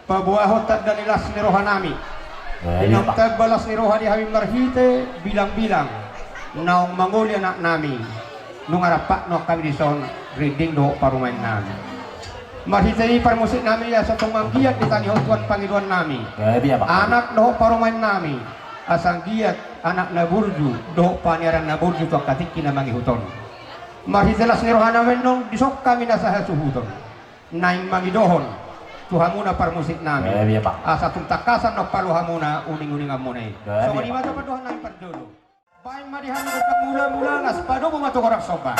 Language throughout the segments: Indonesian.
pabuahot at danilas ni Rohanami. Inong balas ni Rohan di Habib Marhite bilang-bilang naong manguli anak nami nung arapak no kami dison reading do parumain nami. Marhite ni parmusik nami ya sa tumanggiat di tanihot tuan pangiduan nami. Anak do parumain nami asang giat anak na burju do paniaran na burju to katik kinamanghihuton. Marhite las ni Rohan namin nung disok kami nasa suhuton. Naing mangidohon tuhamuna parmusik nami. Asa takasan no paluhamuna uning-uning amuna. So kanima to paduhan nami parjolo. Baik madihan ng mula-mula las pado mo matukorak soba.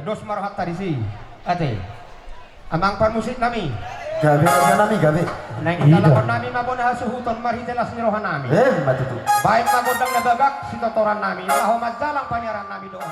Dos marhat tarisi ate amang parmusik nami gawe nami gawe nang italakon nami mabona suhuton marhitelas ni Rohan nami matutu baik magodang nagagak si totoran nami laho madzalang panyaran nami doa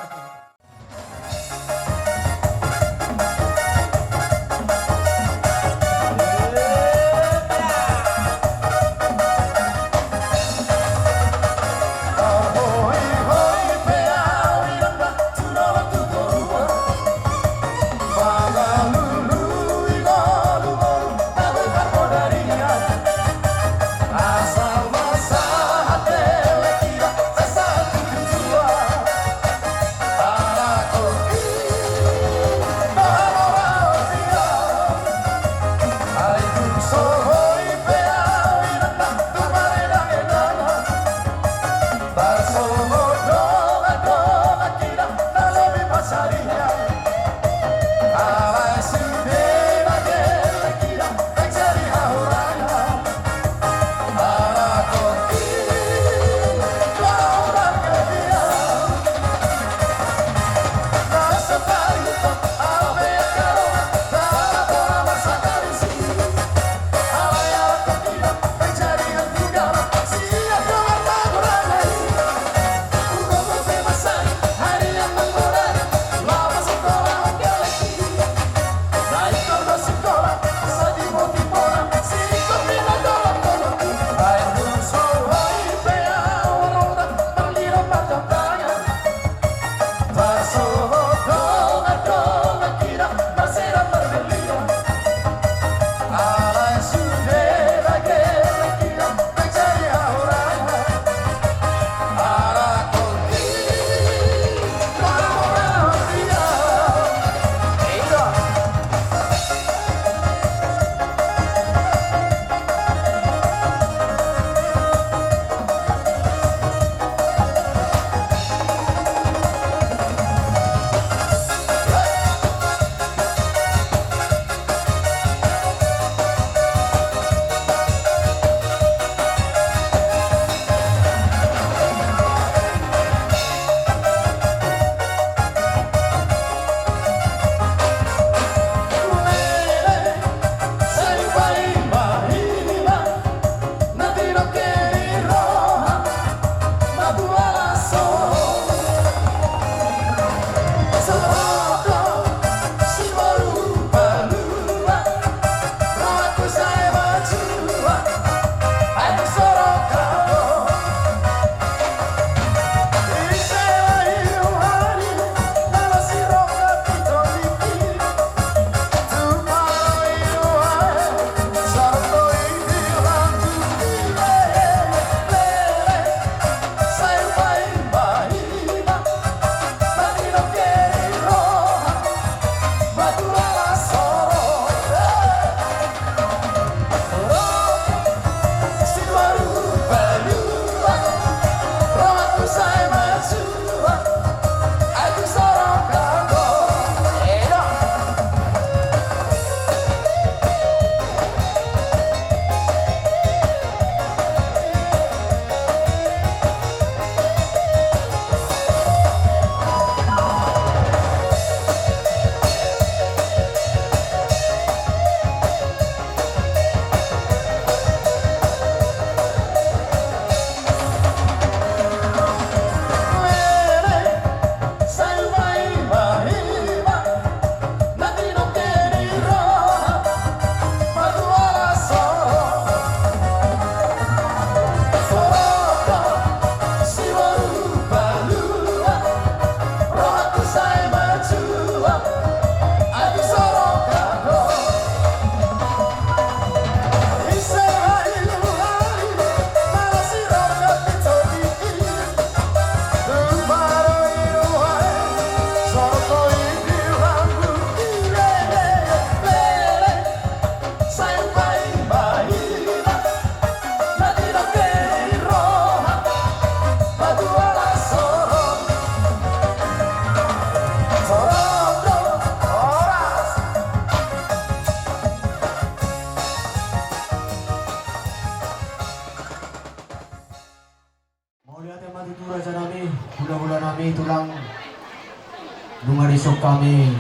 besok kami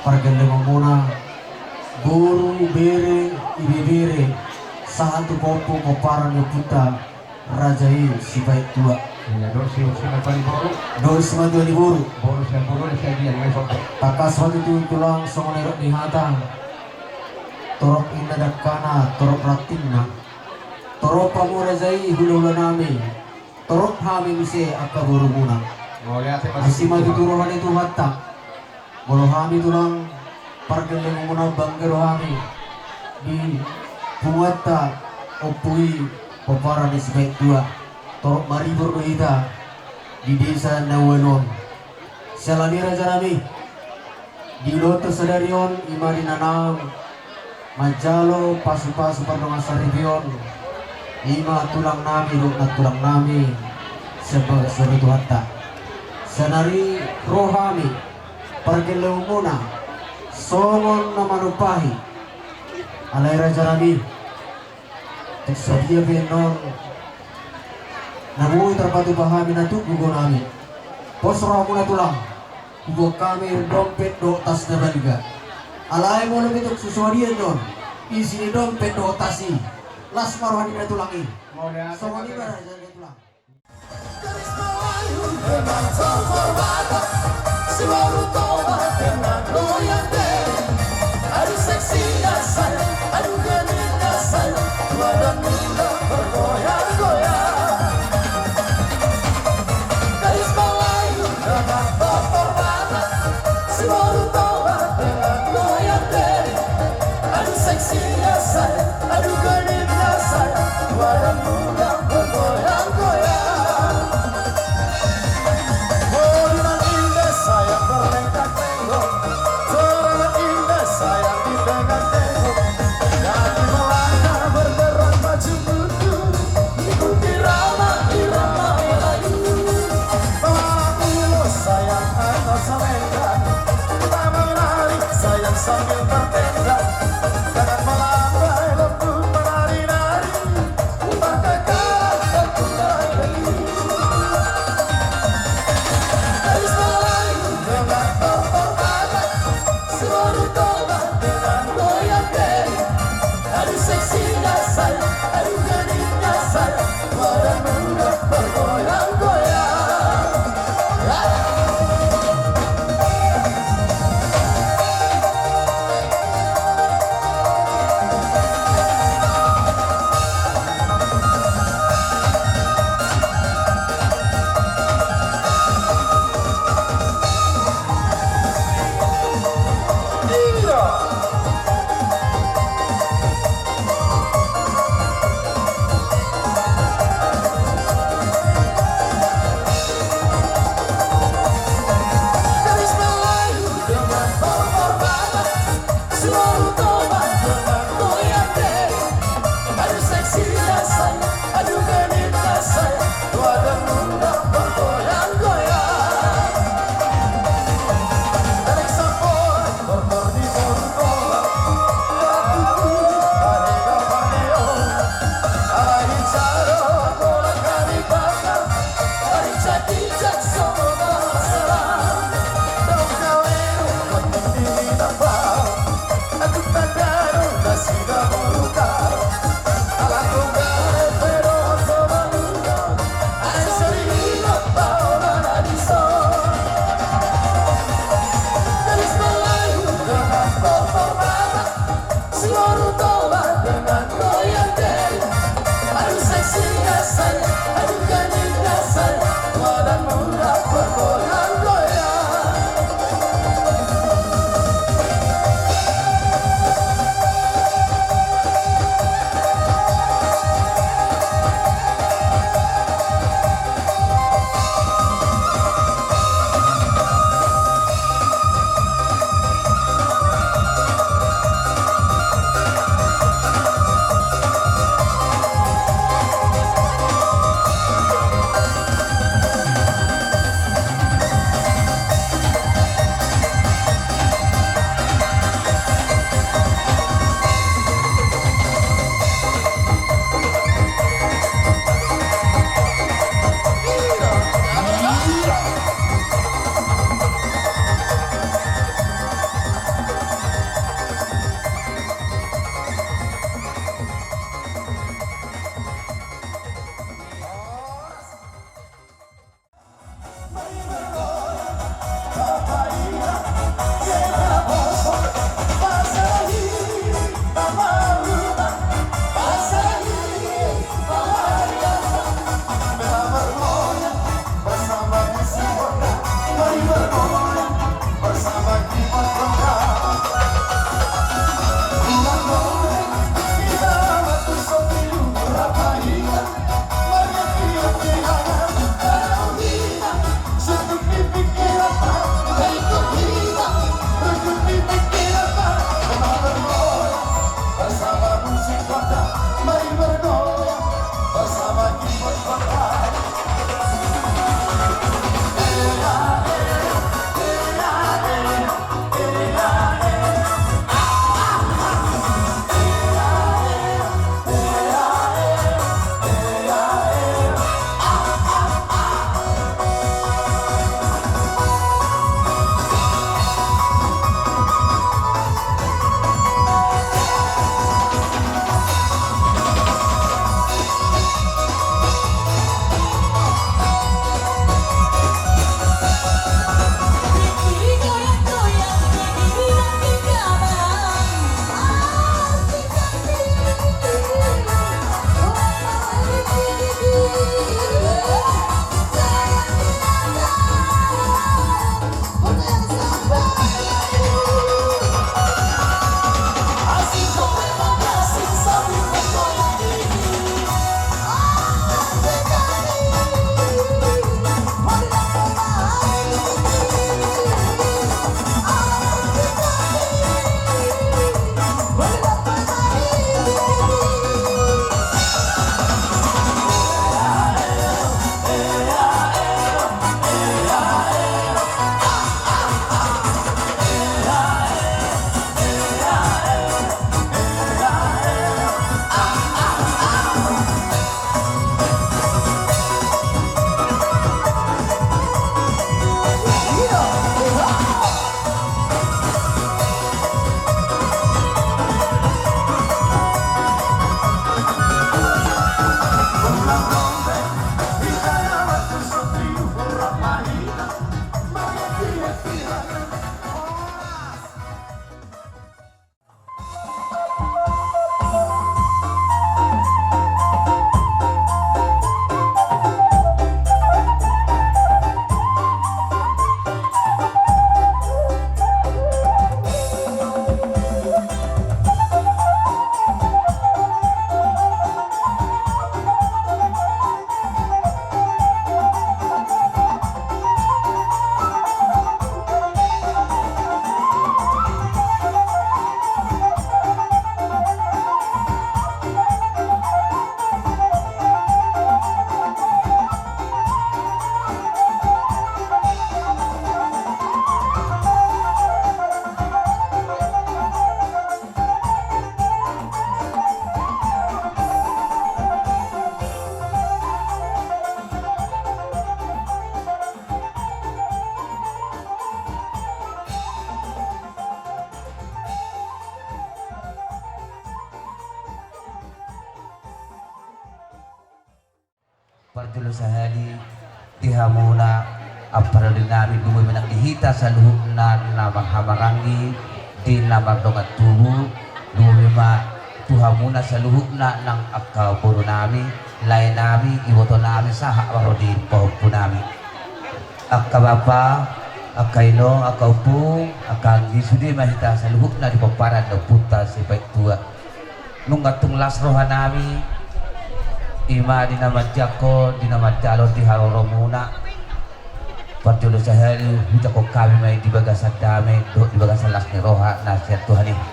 pergi muna buru bere ibe bere satu kopo koparan yo kita rajai si baik tua Ya, dosi paling boro. dos madu di buru Boro saya dia ngai sopo. takas waktu itu tulang songonerok di hata torok indah dakana torok ratingna torok pamu rajai hulu nami torok hami mise akka buru muna Mau lihat masih maju turuhan itu hatta bolo hami tulang pargele muna banggero hami di puwata opui popara di sebaik dua torok maribur doida di desa Nawanon selani raja nami di loto sadarion imari nanam majalo pasu-pasu pandonga saribion ima tulang nami lukna tulang nami sebagai suatu hatta senari rohami pargele muna songon namanupahi alai raja nabi tersedia benon namun terpatu pahami na tubuh nami pos roh muna tulang kubo kami dompet do tas na baliga alai mo lebih tuk susuadian non isi dompet do tasi las marohani na tulangi Mau lihat songon iba raja na tulang Sambil bertengkar, jangan melambai lembut menari-nari, bagaikan terkulai gadis Melayu dengan tokoh adat, seluruh tobat dengan goyang deri, aduh seksinya saya, aduh gadisnya saya, badan muda bergoyang-goyang. parjulo sahadi dihamuna apara dinami dumi menang dihita sa luhukna na maghamarangi di namar dongat tubuh dumi ma tuhamuna sa luhukna ng akaburo nami lain nami iwoto nami saha waro di pohon nami akabapa akaino akaupung akang disudi mahita sa luhukna di paparan do puta si baik tua nung atung lasrohan nami ima dinamadjako dinamadjalo di haroro muna parjulo sahali hujako kami may di bagasan dami do di bagasan las ni roha nasihat Tuhan ini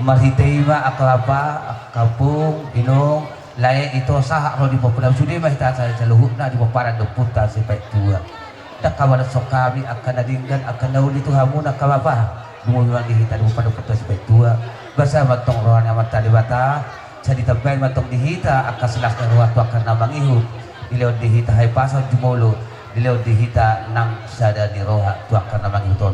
marhiteima akapa akapung inong lain itu sahak ro di popuna sudi mahita sa luhukna di paparan do puta si baik tua tak kawan sok kami akan nadinggan akan nauli Tuhan muna kabapa dumulungan dihita di paparan do puta si baik tua bersama tong rohan amat tadi bata jadi tampil matong dihita akan selas na ruwat akan namang ihu dileod dihita hay pasang jumulo dileod dihita nang sada ni roha tu akan namang ihuton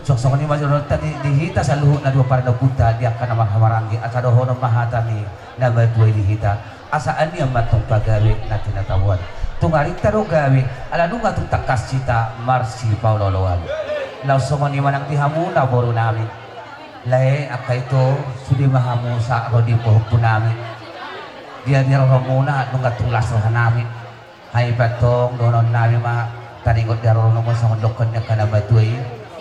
sok-sok ni majorot tadi dihita sa luhuk na dua para puta dia akan namang hamarangi asa dohono mahatami na matuay dihita asaan niya matong pagawi na tinatawan tungarik taro gawi ala nunga tung takas cita marsi pauloloan lausong ni manang dihamuna boro namin lae aka ito sudi mahamu sa rodi pohon namin dia muna nung atong lasahan namin hay patong donon namin ma taningot daron mo sa lokon niya kana batuy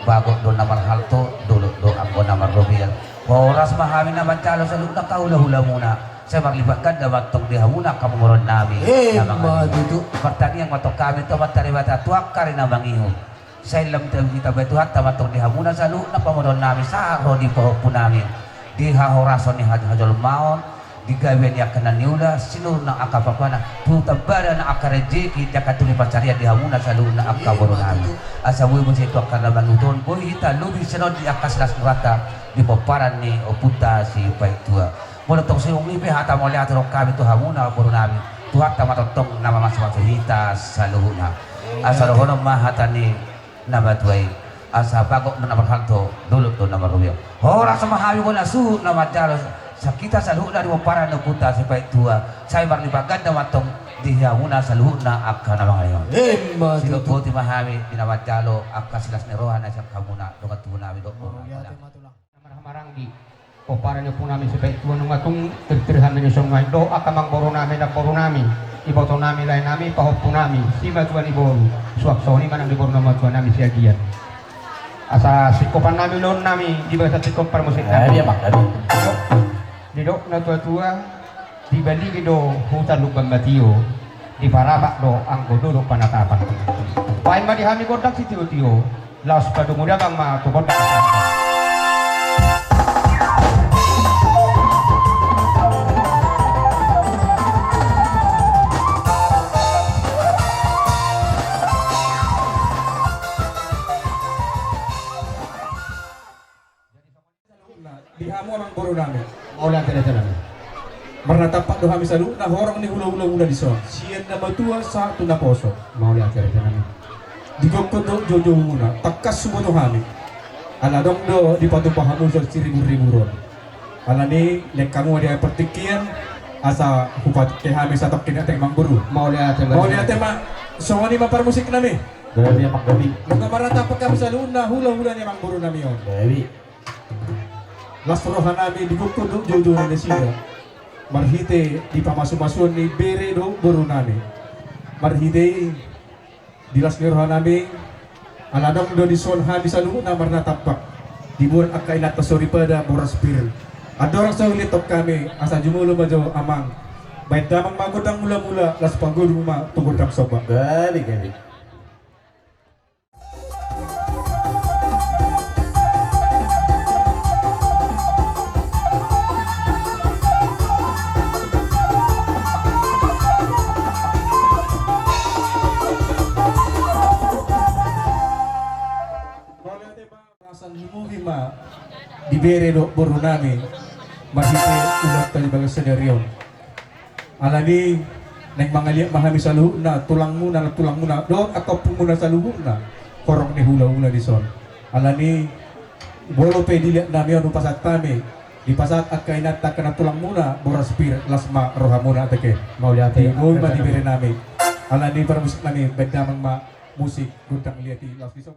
bago do na marhalto dulot do ang na marrobial oras mahami naman talo sa luna kahula-hula muna sa maglibakan na matong dihamuna kamunguron namin dito pertanian matok kami to mataribata tuak ka rin na mangiho sa ilang kita betuhat tamatong dihamuna sa luhuk na pamuron namin sa araw di pohon namin di hahorason ni hajol maon di gawian niya kananiula sinur na akapapana tutabara na akarejeki dia katuli pacarian dihamuna sa luhuk na akamuron namin asa buhay mo sa ito akarna manuton boy hita lubi sinod di akas las rata di paparan ni oputa si paitua mula tong siyong lipi hata mo lihat rok kami tu hamuna pamuron namin tuhat tamatong nama masuk hita sa luhuk na asa rohono mahata ni namatway asa bagok menabarhanto dulot do namarubyo ora sa mahawi ko na suhut na matalo sa kita sa luhuk na di para na puta si pait tua say marlibagan na matong dihamuna sa luhuk na akka na mga yon sino po ti mahawi pinamatalo akka silas ni rohan na siya kamuna do katubo namin do maranggi o para niyo po namin si pait tua nung atong tirtirhan niyo sa mga do akamang boro namin na boro namin iboto namin lain namin pahop namin si matuan ibon suak soni manang libor na matuan namin siya giyan asa sikopan namin loon namin di ba sa sikop para musik namin didok na tua-tua di baligi do hutan lubang batiyo di parabak do ang godolo panatapan pain ba di hami godak si tiyo-tiyo laos padumudagang matubod na dihamu amang boro namin maulan tala-tala marnatapak do kami sa luhuk na horong ni hula-hula muna di son siyan na matua sa tuna poso maulan tala-tala digokon do jojo muna takas sumono kami ala dong do di patupahamu sa siribur-riburon ala ni lek kamu ada pertikian asa hupat ke kami sa tok kinatek mang buru maulan tala mau lihat tema songoni mapar musik nami Gabi mak gabi. nung marnatapak kami sa luhuk na hula-hula ni mang buru nami yon Gabi. las rohan namin di bukto do jojo na siya marhite di pamaso-maso ni bere do buru namin marhite di las rohan namin aladong do di sonha di salu na marnatapak di buwan akay natasori pada boras pir adorang sa ulitok kami asa jumulo majo amang baik damang magodang mula-mula las panggul rumah tunggu dam soba Gabi gabi. di bere do boru nami masite ulat tali baga senerion alani nek mangalia mahami sa luhuk na tulang muna do ako muna sa luhuk na korong ni hula-hula di son alani bolo pe dilihat nami anu pasat kami di pasat akay nata kana tulang muna boras pir lasma roha muna teke Mau lihat di mul ma di bere nami Ala ni para musik nani benda mang musik gudang lihat di Las Pisau.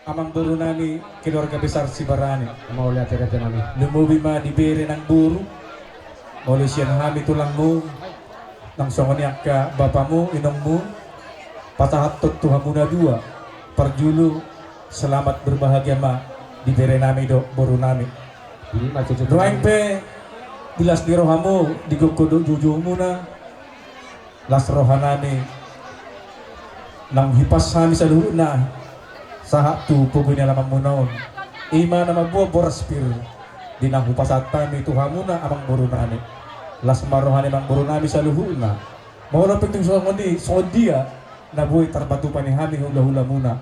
amang buru nami keluarga besar Sibarani Mau lihat cerita nami. lumubi ma diberi ng buru oleh siyan hami tulangmu nang songoni ka bapamu inongmu patahat Tuhan muna dua perjulu selamat berbahagia ma diberi nami do buru nami Ini mah cucu. doain pe bilas di rohamu digukudu jujur muna las rohanani nang hipas hami sa luhut na saha tu pugunya lamang munaon ima nama buah boras pir dinang hupasatan itu hamuna amang borunani las marohani mang borunami sa luhut na mau pitung soal ngondi dia na buhay tarbatupan ni hami hula-hula muna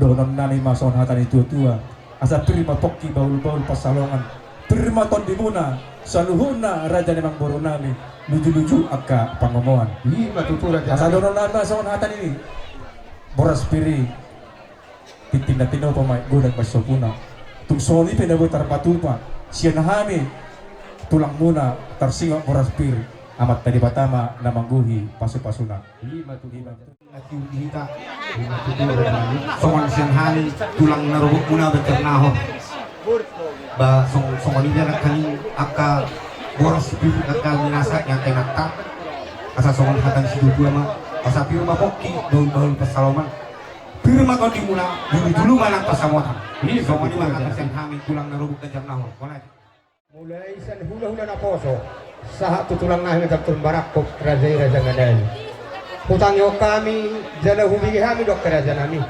doon nani mason hatan itu tua asa pirma pokki baul-baul pasalongan pirma tondi muna sa luhut na raja ni mang borunami luju-luju akka pangomoan Ini mah tutura asa doon na son hatan ini boras piri tinatino pa may gulag masopuna tung soni pinabutar patupa siya na hami tulang muna tarsingok moraspir amat tadi batama na mangguhi pasu-pasuna. Songon siang hari tulang narubuk muna beternaho ba songon dia nak kani aka boros pipi aka minasa yang tenata asa songon hatan sidu dua mah asa piru mah poki daun pasaloman piru mah kau dimula dulu malang pasamotan songon ini mah siang hari tulang narubuk beternaho mulai san hula-hula na poso sahat tutulang na nagturun barakop raja ngadal hutang yo kami jala hubigi kami dok raja nami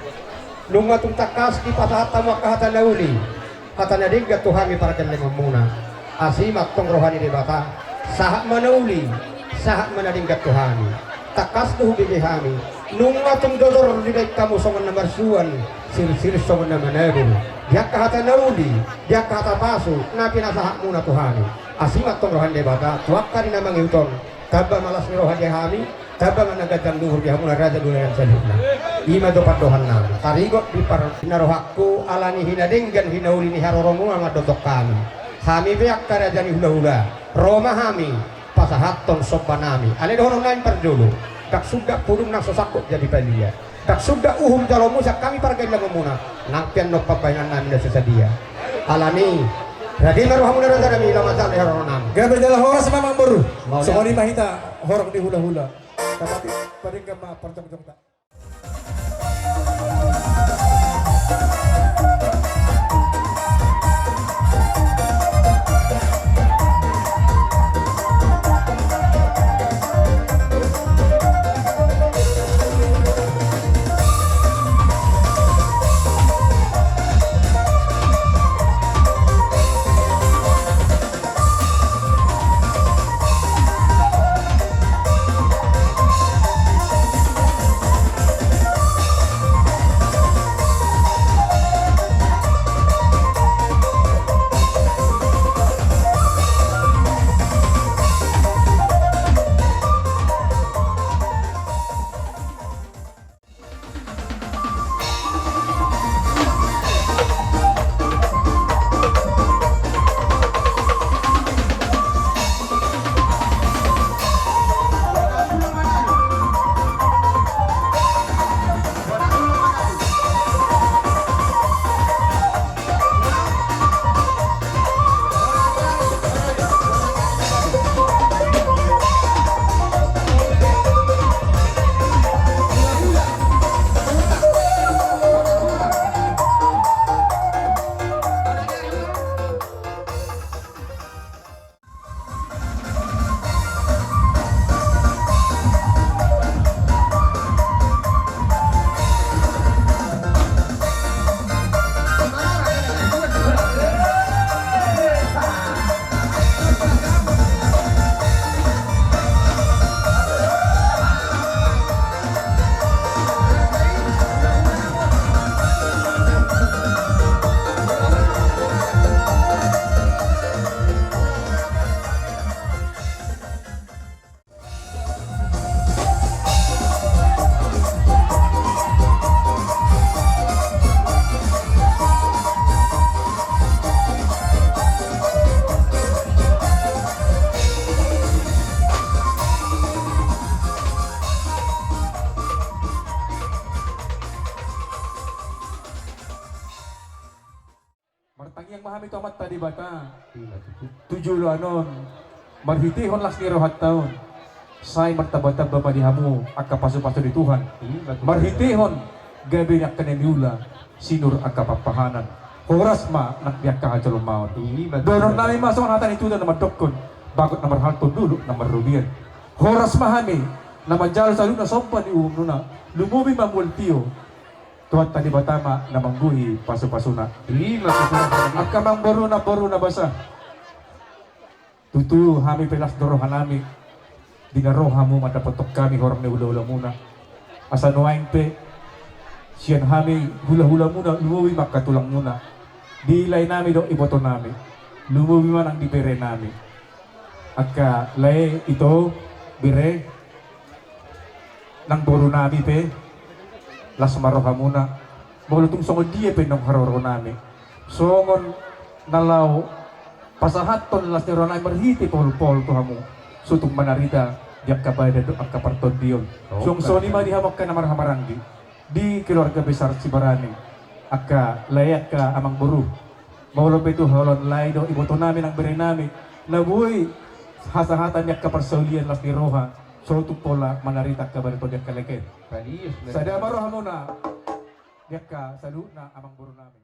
lunga tung takas di patah tamu kahatan lauli kata nadigga tuhami para kanlema muna asimat tong rohani di bata sahat manauli sahat manadingga tuhami takas tu hubigi kami lunga tung dodor di baik kamu songon nomor suan sir songon nama nebul dia kahatan lauli dia kahata pasu napi nasahat muna tuhami asimat tong rohani di bata tuakkan namang yuton tabba malas ni rohani kami tabang nagadan luhur di hamuna raja dulu yang seluruhnya ima dopat dohan nama tarigot di narohakku alani hinadenggan hinauli ni haroromu amat dotok kami beak karajani hula-hula Roma kami pasahaton sobanami ale dohon lain perjulu tak sudah purung nang sosakot jadi palia tak sudah uhum jalomu sak kami pargai lamamuna nangpian no pabayan nami na sesadia alani Radhi marhamuna raja nami lama jali haroronam Gabi dalam horas memang baru semua ni mahita horok di hula-hula tapi pada kama pertama-tama Martangi yang mahami to amat tadi bata. Tujuh lo anon. Marhitihon las ni rohat taon. Say martabatab ba dihamu akka pasu-pasu di Tuhan. Marhitihon gabi yak kanemiula sinur akka papahanan. Horas ma nakbiak ka hajalong maot. Donon nami masok hatan itu na madokon. Bagot na marhalton dulu na marubian. Horas mahami na majal sa luna sompa ni nuna. Lumumi mamultiyo. Tuhan tadi batama na mangguhi pasu-pasuna. Akka mang baru na basa. Tutu hami pelas dorohan nami. Dinaroha mo matapatok kami horang ni hula-hula muna. Asa nuain pe. Siyan hami hula-hula muna. Lumuwi makatulang muna. Dilay nami do iboto nami. Lumuwi man ang dibere nami. Akka lay ito bire. Nang boro nami pe. Las maroha muna. Maulutong songod diya pe nung haroro nami. Songon nalaw pasahaton las ni Ronay marhiti pol tuhamu sutung manarita diak kabada do ang kapartod diyon. Sung soni ma dihamak ka na marhamaranggi di keluarga besar Cibarani aka layak ka amang buru. Maulo pa ito halon lay do iboto namin ang bere namin nabuhay hasahatan yak kaparsaulian las ni Roha sutung pola manarita kabada to diak kaleket. Sada maro hamuna diak ka salu na amang buru namin.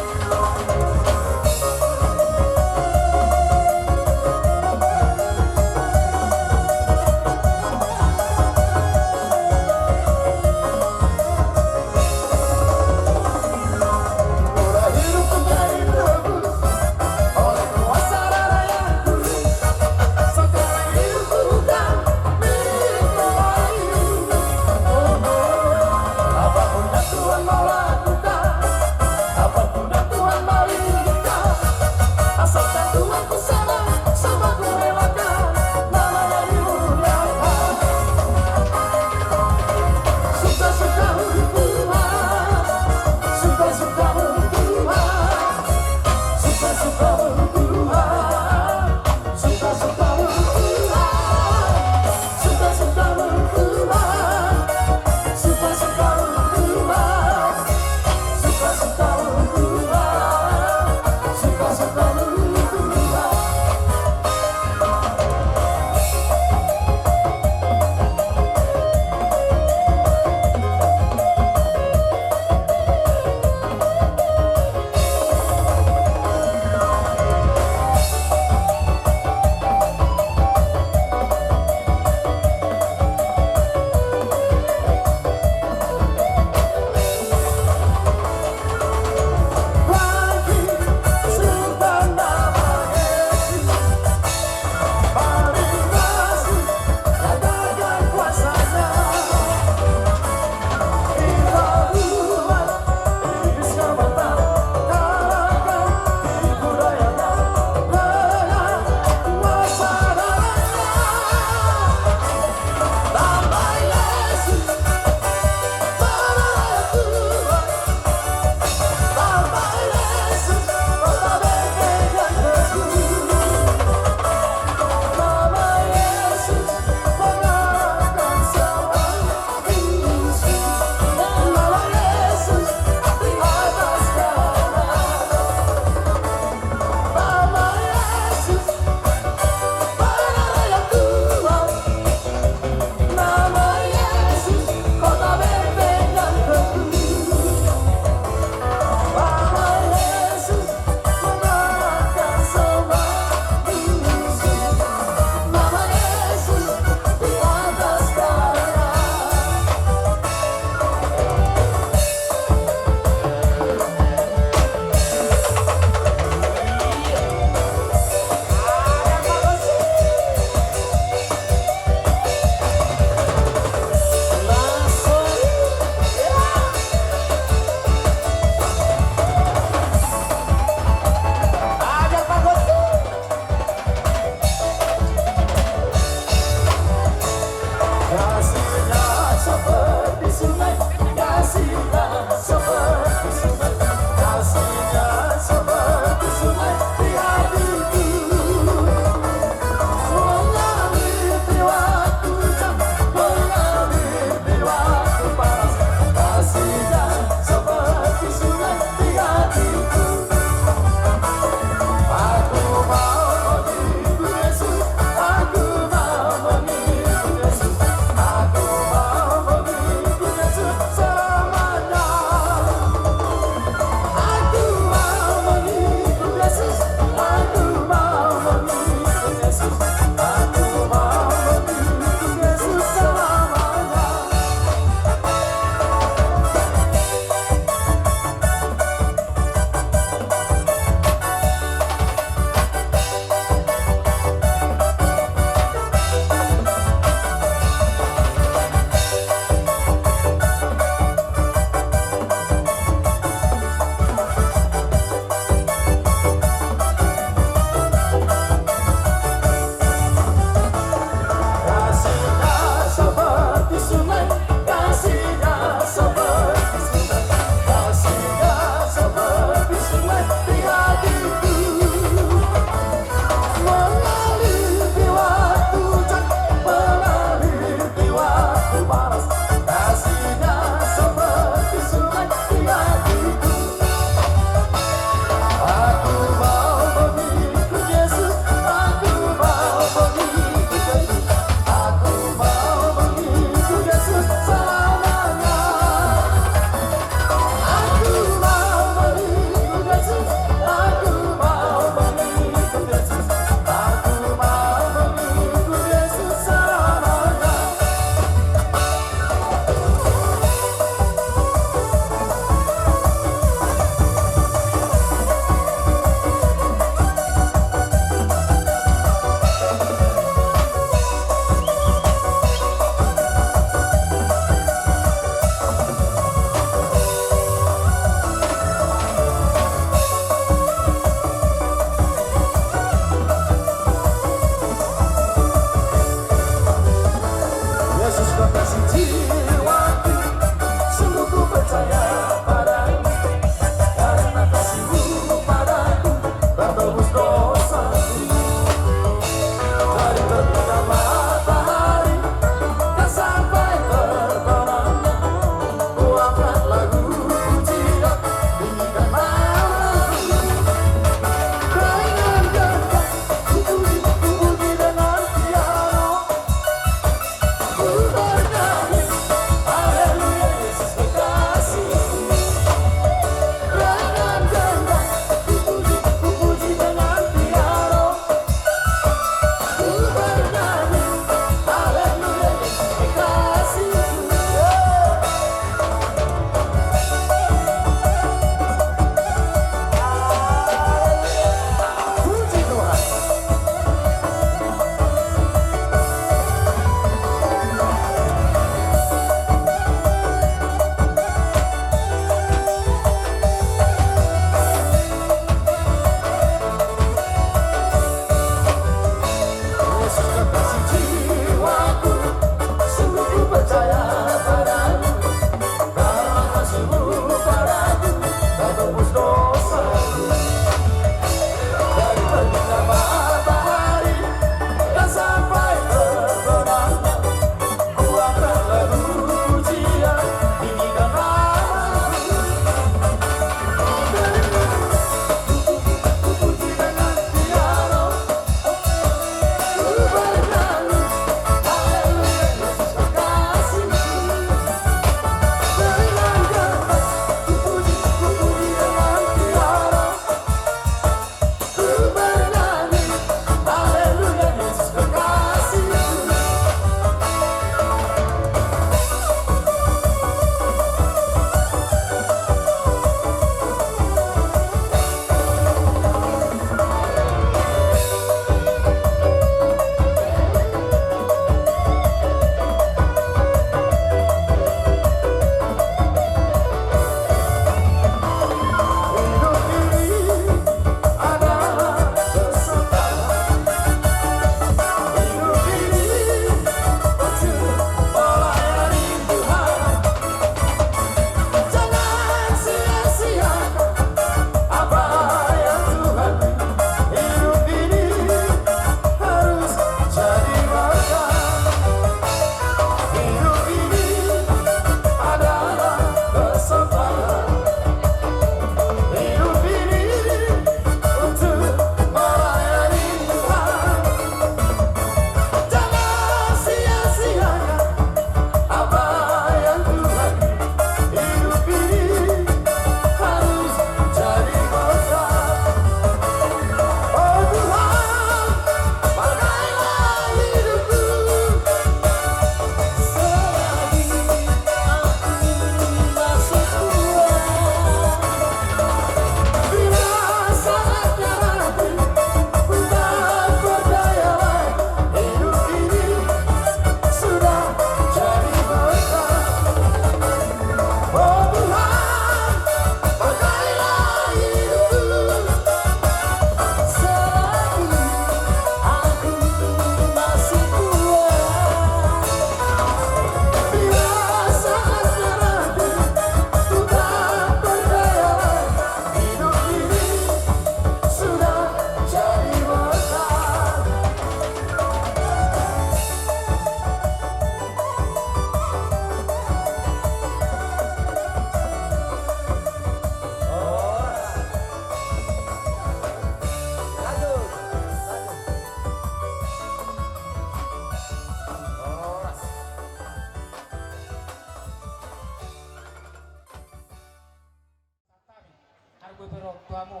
mo.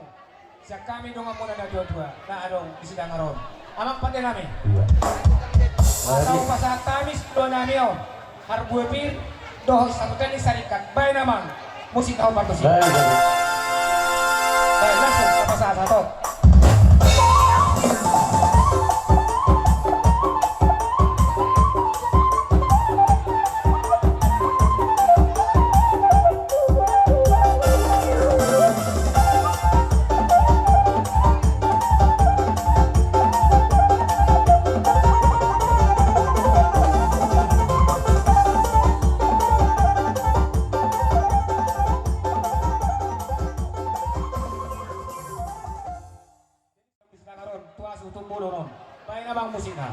Siya kami dong mo na dua-dua na anong isidang aron. Amang pati namin. Asaw pa sa tamis do namin o. Harbuepin, doho sa tutan ni sarikat. Bay naman, musik ako pa to siya. Bay, laso, kapasa to. Bay naman musik na.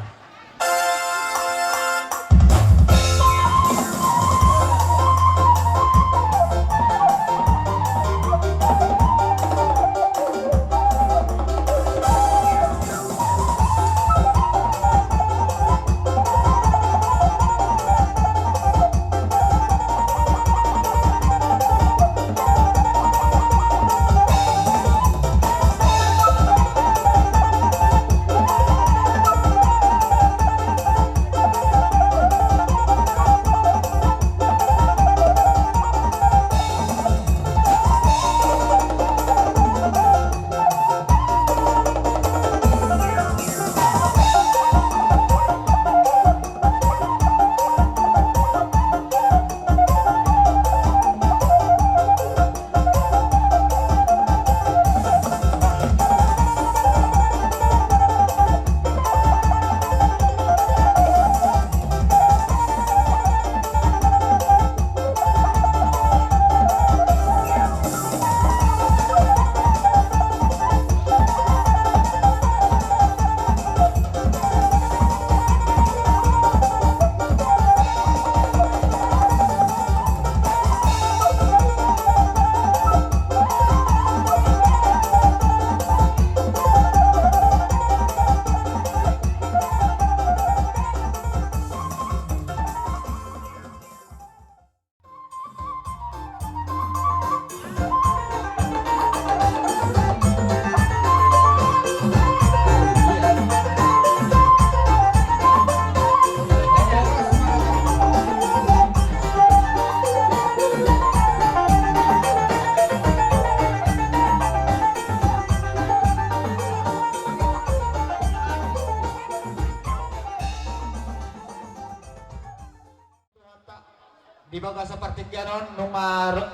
Di baga sa partikyanon nung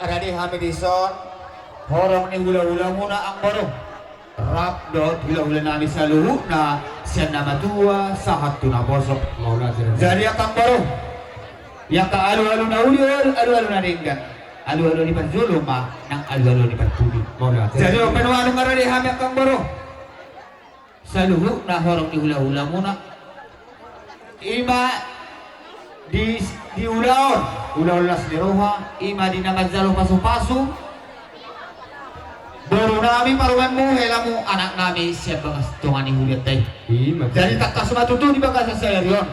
Radi Hamidison, horong ni hula-hula muna ang baro. Rap dot hula-hula namin sa luho na siya na matua sa hatu na bosok. Jadi akang baro. Yang ka alu-alu na uliol, alu-alu na ringgan. Alu-alu ni Panzuluma ng alu-alu ni Pantubi. Jadi ang penuano nga Radi Hamid akang baro. Sa luho na horong ni hula-hula muna. Ima di ulaw las niroha ima di namadzalo pasu-pasu baru nami paruan mo hela mo anak nami siapa tungan ihuliat tay jadi tak kasmatutu di baga sa seryon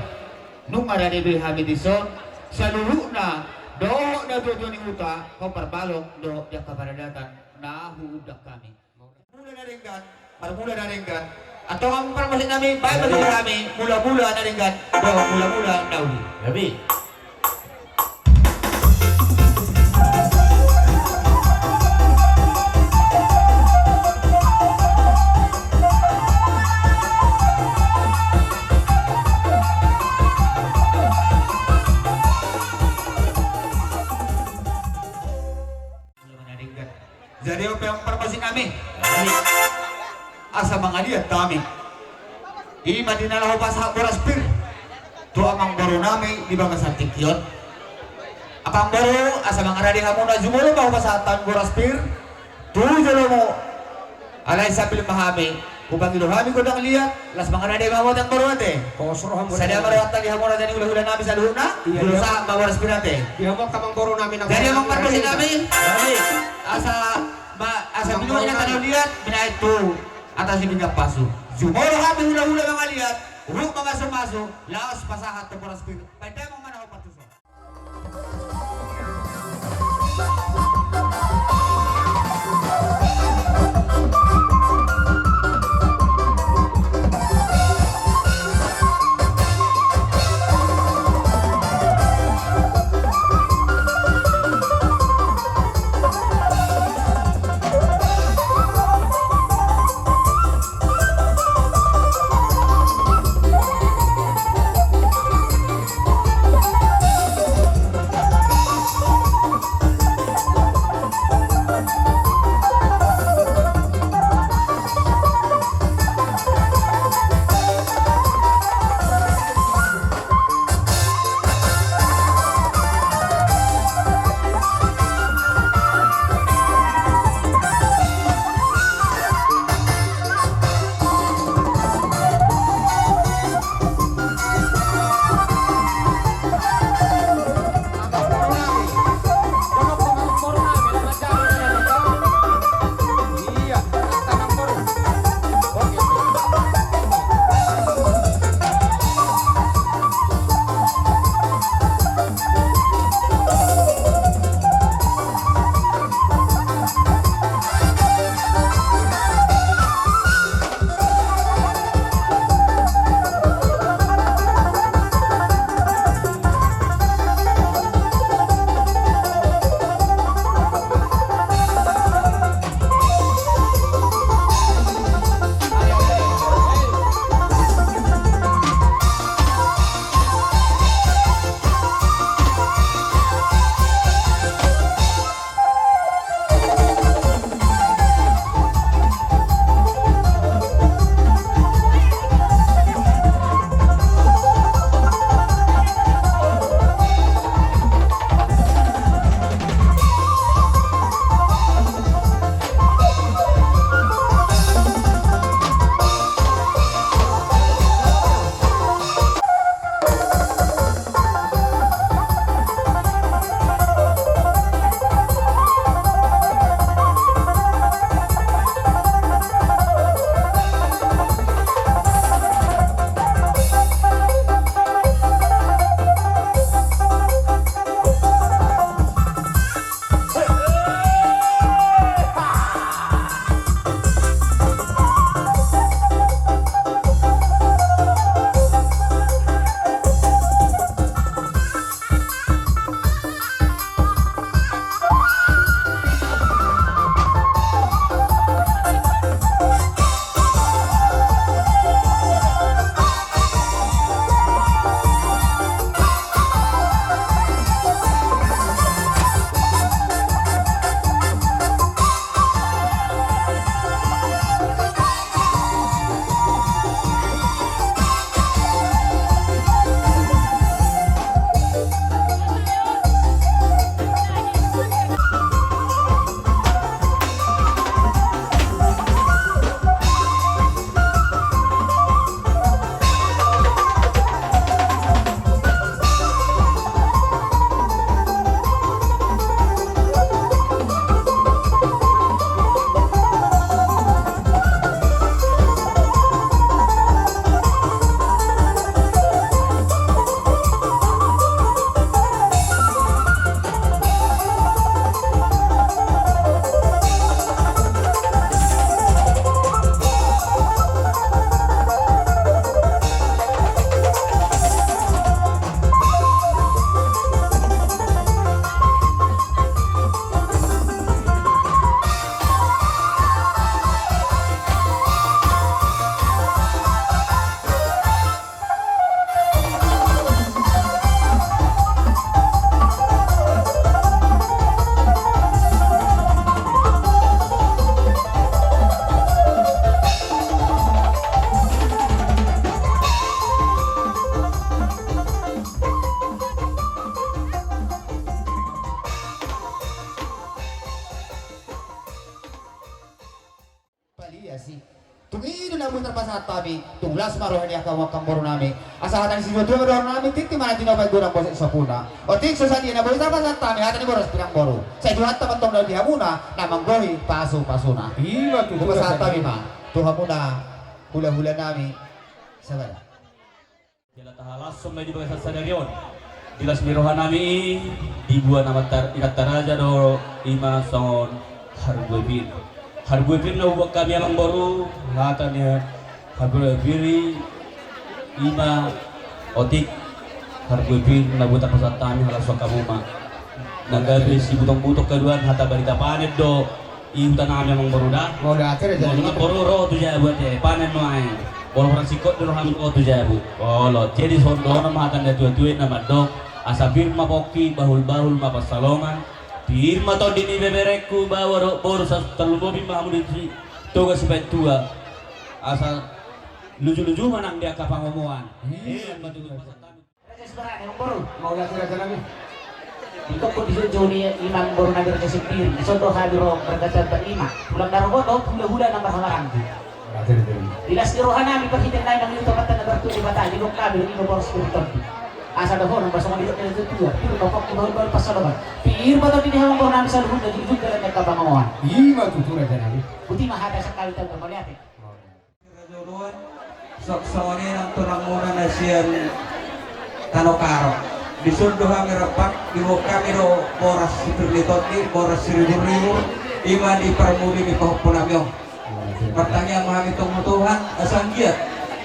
nung ada di Hamidison sa lulu na do na jojo ni uta ko parbalok do ya kabaradatan na hudak kami mula na ringgan atau ang parmasin namin baik balik kami mula-mula na ringgan do mula-mula nauli gabi. Jadi apa yang perpasi kami? Asa mga liat kami. Ima dinalaho pa sa Boraspir. To amang baro nami di baga sa Tikyon. Akang baro asa mga radi hamuna jumulo pa sa tan Boraspir. Tujulo mo. Alay sa pilmahami. Upang iluhami ko dang liat. Las mga radi hamuna ang baro ate. Sadya marawat tali hamuna dyan hula-hula namin sa luhuna. Hula sa mga Boraspir ate. Ihamang kamang baro namin ang Jadi amang perpasi namin. Asa binuha na tanaw liat, binayad to atas ibigay paso. Sumoro kami hula-hula mga liat, uruk mga sumaso, laos pasahat to Boraspir. Pwede mong manaw patuso. saat tabi tunglas maroh ni akaw wakang boro nami asa hatan si dua boro nami titi mana tino bay gurang bos sapuna o tik so sa di na boy sa tabi hatan ni boros pinang boro sa duhat taman tong daw dihamuna na manggohi pasuna Iya buka saat tabi ma tuhamuna hula-hula nami sabada Jala tahalas sumay di bagay sa sadarion. Dilas mirohan nami di buwan na ikat do ima songon harbuepin. Harbuepin na ubak kami amang baru ngatan ya harbuepiri ima otik harbuepin na buta pasat tami halas wa kamuma. Nagabi si butong-butok kaduan hata balita panet do iutan nami amang baru dah. Mau dater aja. Mga bororo tu jaya buat ya panen mo ay. Orang sikot dulu hamil kau tu jaya bu. Kalau jadi sondona makan dari tuan nama dok. Asa firma poki bahul mapasalongan. Firma tau dini bebereku bawa boru satu mobil mahamu di toga si tua. Asa lucu manang dia kapang omongan. Betul Sebenarnya yang baru. Mau dater aja lagi. Ikaw po di Joni imang baru nabi sa sipir. Isondo habiro berkata berima. Pulang darogodo hula-hula ng marhamarang. Dilas nirohan namin paghitin na ng ito kata na bertu di bata. Dinong kami ng ino boros spiriton. Asa daho ng basong dito na ito tuwa. Pero kapag ibahul pasalaman. Piir ba ito dinihamang baru namin sa luhod na jujud na lang nagkabangawan. Iya tutur aja lagi. Puti mahada sa kawitan ng maliatin. Kajuluan saksawani ng tulang muna na siyan tanokaro. Disundo kami rapak, iwo kami ro boras sipirlitoti, boras siridur-ridur, iman di parmuli ni pahupunamyo. Pertanyaan kami tumutuhan, asang giat,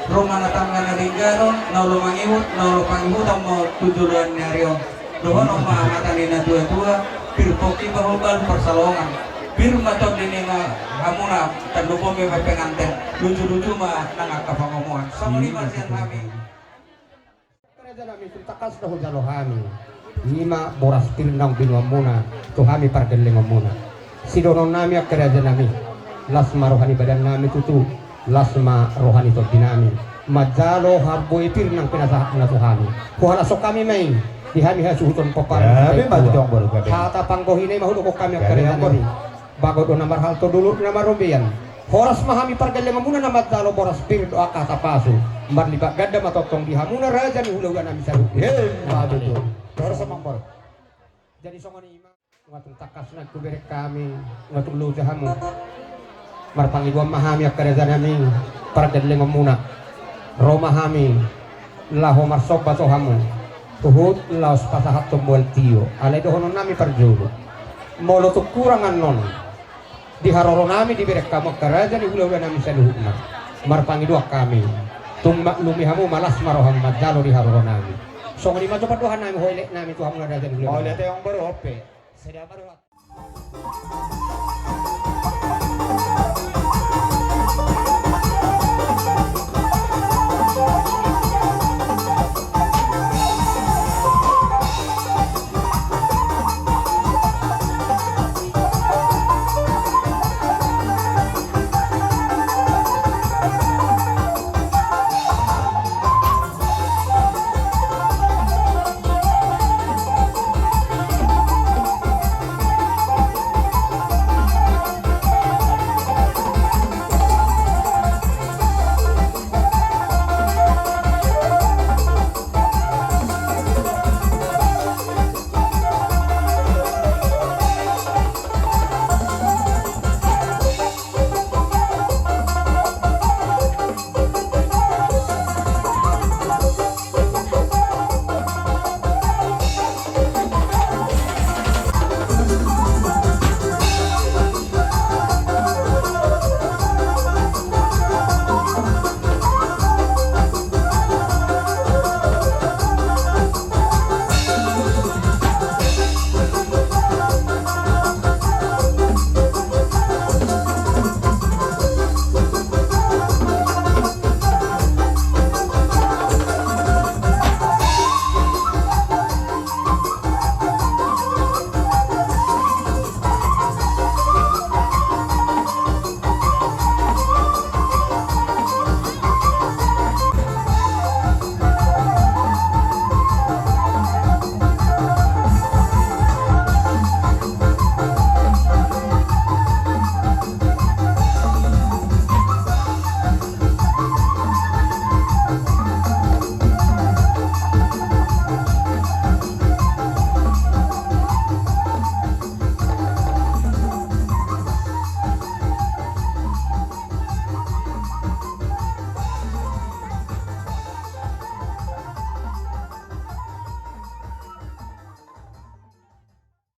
rumah natangga na ringgaron, naulo mangiwot, naulo pangihutang mo tujuran nyaryo. Doon ang mahamatan na tua-tua, pirpoki bahulban persalongan. Bir matod din nga hamuna, taglupo may penganten, lucu-lucu mah nangakapangomongan. Sama lima siyan kami. Kerajaan kami takas na hujalo kami. Lima boras pilnang binwa muna, to kami pargeling muna. Sidonon nami ak kerajaan nami. Lasma rohani badan nami tutu, lasma rohani to dinami. Majalo harbo ipir nang pinasahat na to kami. Kuhala so kami may dihami hasuhuton papan. Hata panggohinay mahulo ko kami ak kerajaan nami. Bago do namar halto dulu namar robian. Horas mahami pargaling muna na madalo boras pir do akata pasu. Marliba gada matotong dihamuna raja ni hula-hula nami sa lupi. Bago to. Horas mambor. Jadi songon ima ngatung takas na kuberek kami ngatung lujahamu. Marpangi gua mahami ak kerajaan nami pargaling muna. Roma hami laho marsok bato hamu. Tuhut laos pasahat tumbual tiyo. Alay dohonon nami parjulu. Molo tu kurangan non. Di haroro nami diberek kamu kerajaan di hula-hula nami sa luhutna. Marpangi dua kami. Tung lumihamu malas maroham madalo di haroro nami. So ngani macoba dohan nami hoyle nami tuhamu kerajaan di hula-hula. Mau lihat yang baru ope. Sedia baru.